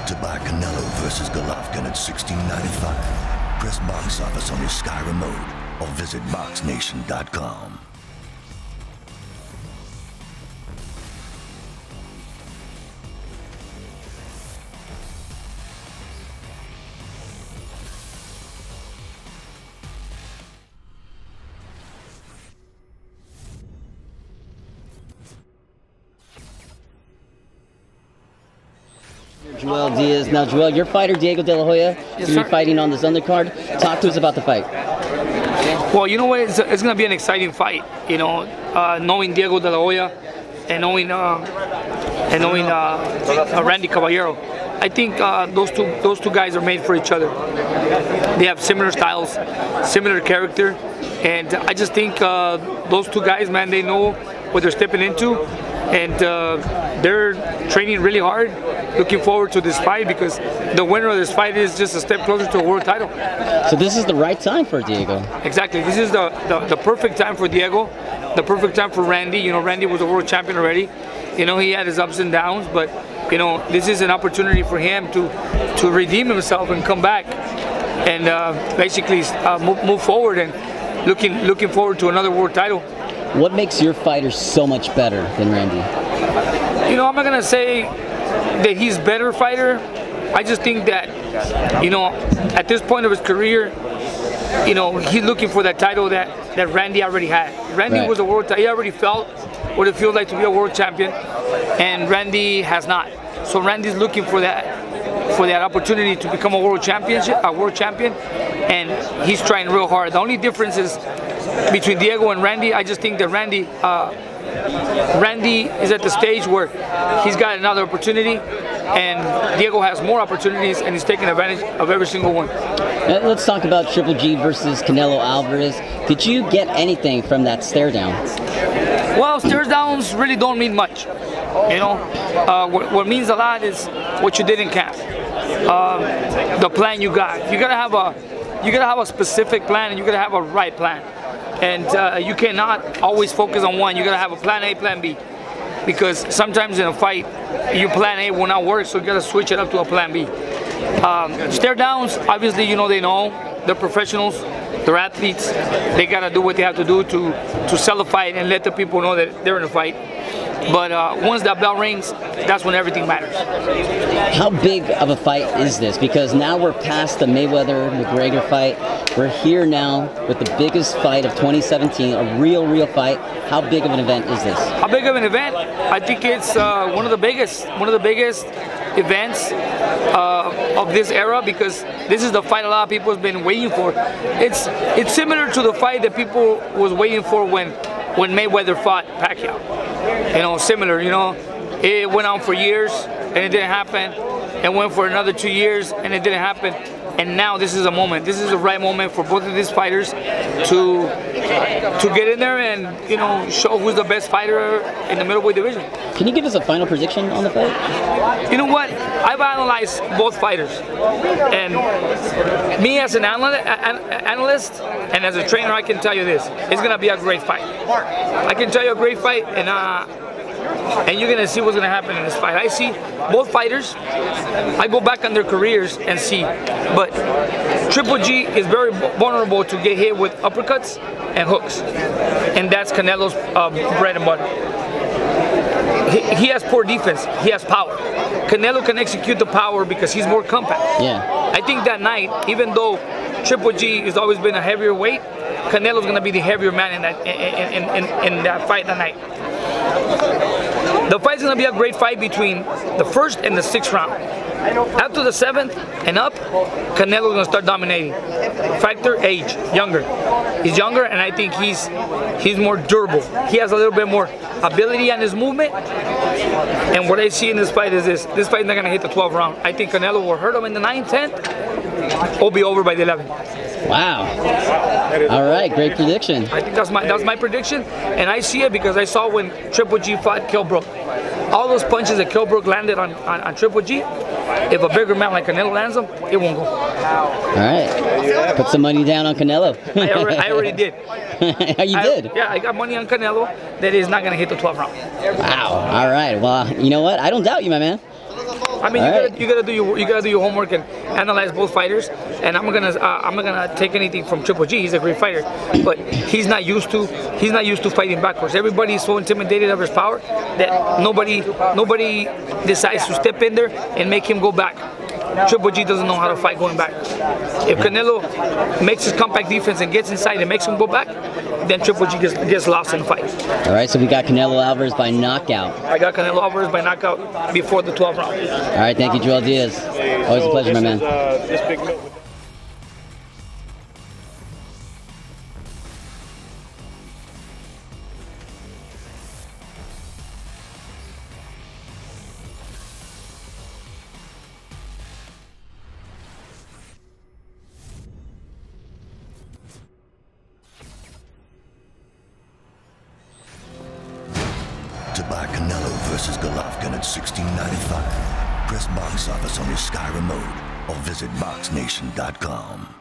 to buy Canelo versus Golovkin at $16.95. Press box office on your Sky remote or visit BoxNation.com. Joel Diaz. Now, Joel, your fighter, Diego De La Hoya, yes, you're fighting on this undercard. Talk to us about the fight. Well, you know what? It's going to be an exciting fight. You know, knowing Diego De La Hoya and knowing Randy Caballero. I think those two guys are made for each other. They have similar styles, similar character, and I just think those two guys, man, they know what they're stepping into, and they're training really hard. Looking forward to this fight because the winner of this fight is just a step closer to a world title. So this is the right time for Diego. Exactly. This is the perfect time for Diego, the perfect time for Randy. You know, Randy was a world champion already. You know, he had his ups and downs, but you know, this is an opportunity for him to redeem himself and come back and basically move forward and looking forward to another world title. What makes your fighter so much better than Randy? You know, I'm not gonna say that he's a better fighter. I just think that, you know, at this point of his career, you know, he's looking for that title that Randy already had. Randy was a world, he already felt what it feels like to be a world champion, and Randy has not. So Randy's looking for that opportunity to become a world champion, and he's trying real hard. The only difference is between Diego and Randy, I just think that Randy is at the stage where he's got another opportunity, and Diego has more opportunities, and he's taking advantage of every single one. Let's talk about Triple G versus Canelo Alvarez. Did you get anything from that stare down? Well, stare downs really don't mean much. You know, what means a lot is what you did in camp, the plan you got. You gotta have a specific plan, and you gotta have a right plan. And you cannot always focus on one. You gotta have a plan A, plan B, because sometimes in a fight, your plan A will not work, so you gotta switch it up to a plan B. Stare downs, obviously, you know, they're professionals, they're athletes. They gotta do what they have to do to sell the fight and let the people know that they're in a fight. But once that bell rings, that's when everything matters. How big of a fight is this? Because now we're past the Mayweather-McGregor fight. We're here now with the biggest fight of 2017, a real fight. How big of an event is this? How big of an event? I think it's one of the biggest events of this era, because this is the fight a lot of people have been waiting for. It's similar to the fight that people was waiting for when Mayweather fought Pacquiao. You know, similar, you know, it went on for years and it didn't happen. It went for another 2 years and it didn't happen. And now this is a moment. This is the right moment for both of these fighters to get in there and, you know, show who's the best fighter in the middleweight division. Can you give us a final prediction on the fight? You know what? I've analyzed both fighters, and me as an analyst and as a trainer, I can tell you this: it's gonna be a great fight. I can tell you a great fight, and you're gonna see what's gonna happen in this fight. I see both fighters. I go back on their careers and see, but Triple G is very vulnerable to get hit with uppercuts and hooks, and that's Canelo's bread and butter. He has poor defense. He has power. Canelo can execute the power because he's more compact. Yeah. I think that night, even though Triple G has always been a heavier weight, Canelo's gonna be the heavier man in that fight that night. The fight's gonna be a great fight between the first and the 6th round. After the 7th and up, Canelo's gonna start dominating. Factor age, younger. He's younger, and I think he's more durable. He has a little bit more ability on his movement. And what I see in this fight is this: this fight's not gonna hit the 12th round. I think Canelo will hurt him in the 9th, 10th. Will be over by the 11th. Wow. All right, great prediction. I think that's my prediction, and I see it because I saw when Triple G fought Kell Brook. All those punches that Kell Brook landed on Triple G, if a bigger man like Canelo lands them, it won't go. All right. Put some money down on Canelo. I already did. You did? Yeah, I got money on Canelo that is not going to hit the 12th round. Wow. All right. Well, you know what? I don't doubt you, my man. I mean, you gotta do your homework and analyze both fighters. And I'm not gonna take anything from Triple G. He's a great fighter, but he's not used to fighting backwards. Everybody is so intimidated of his power that nobody decides to step in there and make him go back. Triple G doesn't know how to fight going back. If Canelo makes his compact defense and gets inside and makes him go back, then Triple G gets lost in the fight. All right, so we got Canelo Alvarez by knockout. I got Canelo Alvarez by knockout before the 12th round. All right, thank you, Joel Diaz. Always a pleasure, my man. To buy Canelo versus Golovkin at $16.95, press box office on your Sky remote or visit BoxNation.com.